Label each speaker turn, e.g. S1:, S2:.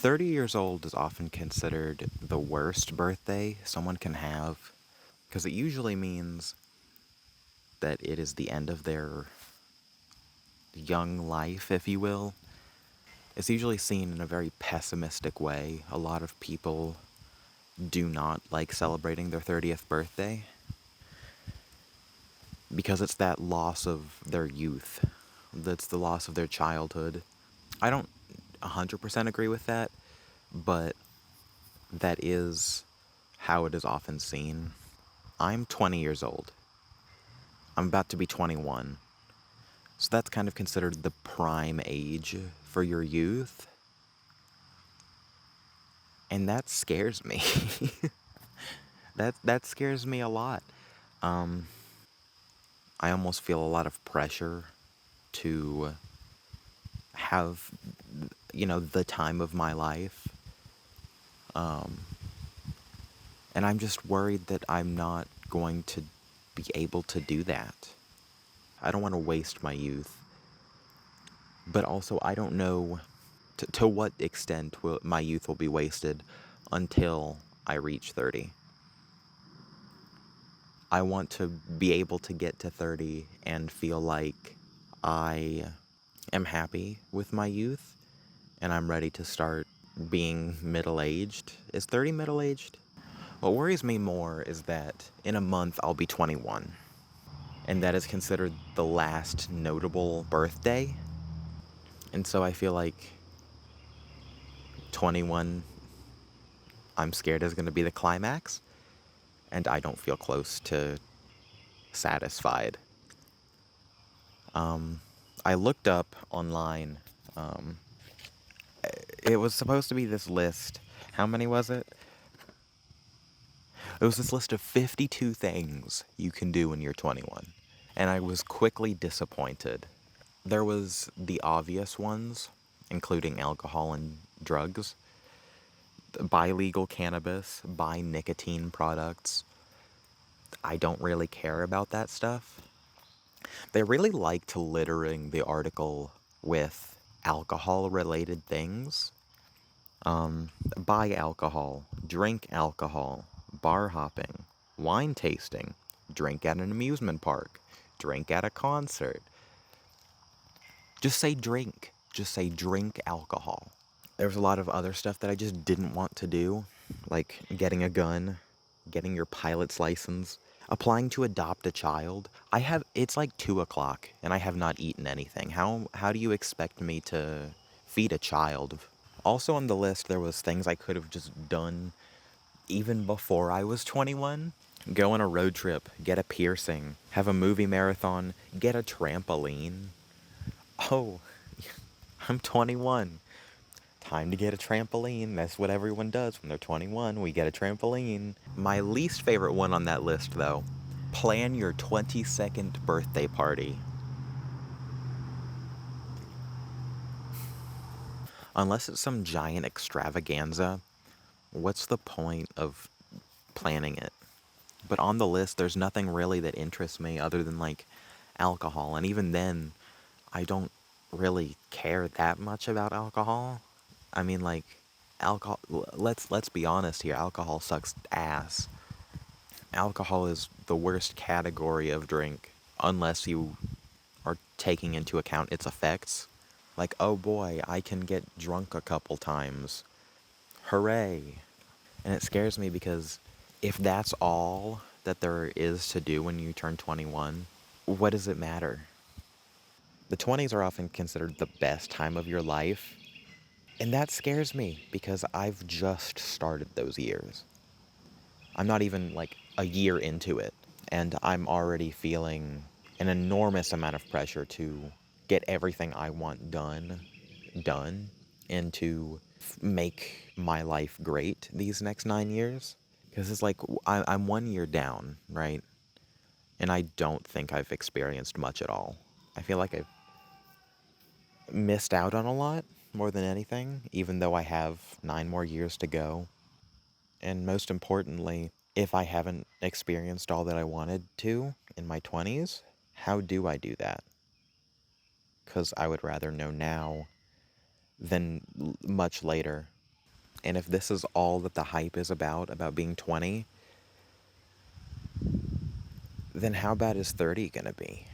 S1: 30 years old is often considered the worst birthday someone can have because it usually means that it is the end of their young life, if you will. It's usually seen in a very pessimistic way. A lot of people do not like celebrating their 30th birthday because it's that loss of their youth. That's the loss of their childhood. I don't 100% agree with that, but that is how it is often seen. I'm 20 years old. I'm about to be 21. So that's kind of considered the prime age for your youth. And that scares me. That scares me a lot. I almost feel a lot of pressure to have, the time of my life. And I'm just worried that I'm not going to be able to do that. I don't want to waste my youth. But also, I don't know to what extent my youth will be wasted until I reach 30. I want to be able to get to 30 and feel like I am happy with my youth and I'm ready to start being middle aged. Is 30 middle aged? What worries me more is that in a month I'll be 21, and that is considered the last notable birthday. And so I feel like 21, I'm scared is going to be the climax, and I don't feel close to satisfied. I looked up online. Um, it was supposed to be this list. How many was it? It was this list of 52 things you can do when you're 21. And I was quickly disappointed. There was the obvious ones, including alcohol and drugs, buy legal cannabis, buy nicotine products. I don't really care about that stuff. They really liked littering the article with alcohol related things. Buy alcohol, drink alcohol, bar hopping, wine tasting, drink at an amusement park, drink at a concert. Just say drink. Just say drink alcohol. There was a lot of other stuff that I just didn't want to do, like getting a gun, getting your pilot's license, applying to adopt a child. It's like 2 o'clock and I have not eaten anything. How do you expect me to feed a child? Also on the list there was things I could have just done even before I was 21. Go on a road trip, get a piercing, have a movie marathon, get a trampoline. Oh, I'm 21. Time to get a trampoline. That's what everyone does when they're 21. We get a trampoline. My least favorite one on that list, though, plan your 22nd birthday party. Unless it's some giant extravaganza, what's the point of planning it? But on the list, there's nothing really that interests me other than like alcohol. And even then, I don't really care that much about alcohol. I mean, like, alcohol. Let's be honest here. Alcohol sucks ass. Alcohol is the worst category of drink, unless you are taking into account its effects. Like, oh boy, I can get drunk a couple times. Hooray! And it scares me because if that's all that there is to do when you turn 21, what does it matter? The 20s are often considered the best time of your life, and that scares me because I've just started those years. I'm not even like a year into it, and I'm already feeling an enormous amount of pressure to get everything I want done, and to make my life great these next 9 years. Because it's like I'm 1 year down, right? And I don't think I've experienced much at all. I feel like I've missed out on a lot more than anything, even though I have 9 more years to go. And most importantly, if I haven't experienced all that I wanted to in my 20s, how do I do that? Because I would rather know now than much later. And if this is all that the hype is about being 20, then how bad is 30 gonna be?